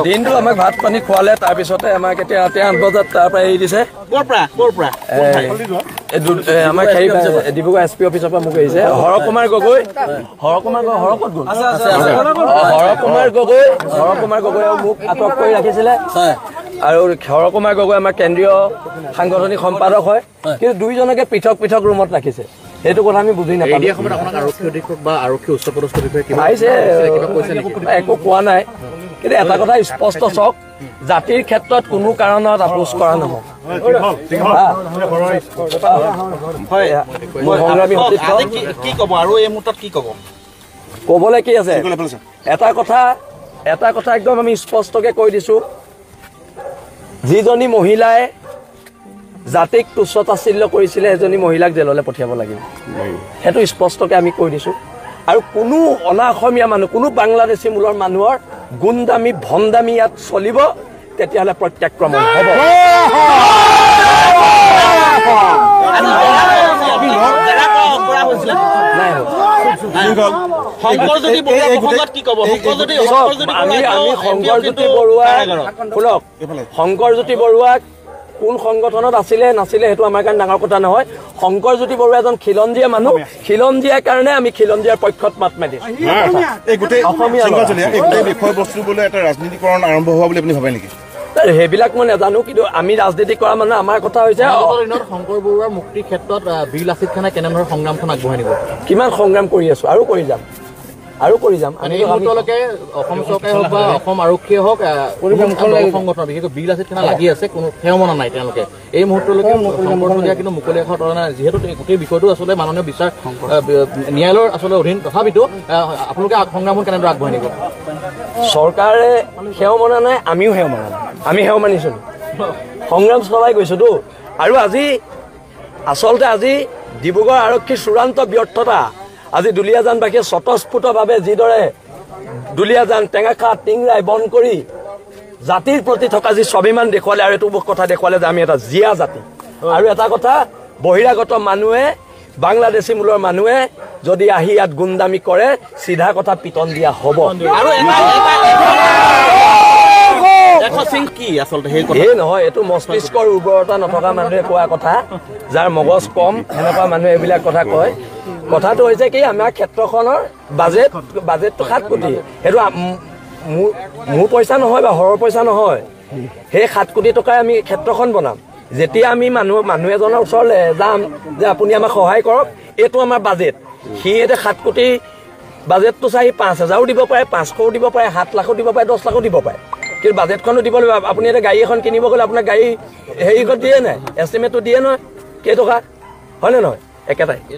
দিনটো আমাক ভাত পানী খোৱালে তাৰপিছতে আমাক এতিয়া 8 বজাত তাৰ পৰা এৰি দিছে আমাক ডিব্ৰুগড় SP অফিচৰ পৰা মোক এৰিছে হৰকুমাৰ গগৈ মোক আটক কৰি ৰাখিছিলে আৰু হৰকুমাৰ গগৈ আমাৰ কেন্দ্ৰীয় সাংগঠনিক সম্পাদক হয় কিন্তু দুইজনকে পৃথক পৃথক ৰুমত ৰাখিছে সেইটো কথা আমি বুজি নাপালো একো কোৱা নাই কিন্তু এটা কথা স্পষ্ট চাওক জাতিৰ ক্ষেত্ৰত কোনো কাৰণত আপোচ কৰা নহয় কবলৈ কি আছে এটা কথা একদম আমি স্পষ্টকে কৈ দিছো যিজনী মহিলাই জাতিক তুচ্ছতাচ্ছিল্য কৰিছিলে এজনী মহিলাক জেললৈ পঠিয়াব লাগিব সেইটো স্পষ্টকে আমি কৈ দিছো আৰু কোনো অনা অসমীয়া মানুহ কোনো বাংলাদেশী মূলৰ মানুহৰ গুণ্ডামি ভণ্ডামি ইয়াত চলিব তেতিয়াহ'লে প্ৰত্যাক্ৰমণ হ'ব শংকৰজ্যোতি বৰুৱাক কোন সংগঠনত আছিলে নাছিলে সেইটো আমাৰ কাৰণে ডাঙৰ কথা নহয় শংকৰজ্যোতি বৰুৱা এজন খিলঞ্জীয়া মানুহ খিলঞ্জীয়াৰ কাৰণে আমি খিলঞ্জীয়াৰ পক্ষত মাত মাতিছো বিষয়বস্তু বোলে এটা ৰাজনীতিকৰণ আৰম্ভ হোৱা বুলি আপুনি ভাবে নেকি সেইবিলাক মই নাজানো কিন্তু আমি ৰাজনীতি কৰা মানে আমাৰ কথা হৈছে শংকৰ বৰুৱাৰ মুক্তিৰ ক্ষেত্ৰত বীৰ লাচিত খানে কেনেধৰণৰ সংগ্ৰামখন আগবঢ়াই নিব কিমান সংগ্ৰাম কৰি আছো আৰু কৰি যাম আমি অসম চৰকাৰে হওক বা অসম আৰক্ষীয়ে হওক সংগঠন বিশেষকৈ বীৰ লাচিত খানে লাগি আছে কোনো সেৱমনা নাই তেওঁলোকে এই মুহূৰ্তলৈকে কিন্তু মুকলি আখৰ তৰা নাই যিহেতু গোটেই বিষয়টো আচলতে মাননীয় বিচাৰ ন্যায়ালয়ৰ আচলতে অধীন তথাপিতো আপোনালোকে সংগ্ৰামখন কেনেদৰে আগবঢ়াই নিব চৰকাৰে সেৱমনা নাই আমিও সেৱমনা নাই আমি সেৱ মানিছো সংগ্ৰাম চলাই গৈছোতো আৰু আজি ডিব্ৰুগড় আৰক্ষীৰ চূড়ান্ত ব্যৰ্থতা আজি দুলীয়াজানবাসীয়ে স্বতঃস্ফূৰ্তভাৱে যিদৰে দুলীয়াজান টেঙাখা টিংৰাই বন্ধ কৰি জাতিৰ প্ৰতি থকা যি স্বাভিমান দেখুৱালে আৰু এইটো কথা দেখুৱালে যে আমি এটা জীয়া জাতি আৰু এটা কথা বহিৰাগত মানুহে বাংলাদেশী মূলৰ মানুহে যদি আহি ইয়াত গুণ্ডামি কৰে চিধা কথা পিটন দিয়া হ'ব নহয় এইটো মস্তিষ্কৰ উৰ্বৰতা নথকা মানুহে কোৱা কথা যাৰ মগজ কম সেনেকুৱা মানুহে এইবিলাক কথা কয় কথাটো হৈছে কি আমাৰ ক্ষেত্ৰখনৰ বাজেটটো 7 কোটি সেইটো মোৰ পইচা নহয় বা হৰৰ পইচা নহয় সেই 7 কোটি টকাই আমি ক্ষেত্ৰখন বনাম যেতিয়া আমি মানুহ এজনৰ ওচৰলৈ যাম যে আপুনি আমাক সহায় কৰক এইটো আমাৰ বাজেট সি এতিয়া 7 কোটি বাজেটটো চাই 5,000ও দিব পাৰে 500ও দিব পাৰে 7 লাখো দিব পাৰে 10 লাখো দিব পাৰে কিন্তু বাজেটখনো দিব লাগিব আপুনি এটা গাড়ী এখন কিনিব গ'লে আপোনাৰ গাড়ী হেৰিখন দিয়ে নাই এষ্টিমেটটো দিয়ে নহয় কেইটকা হয়নে নহয় একেটাই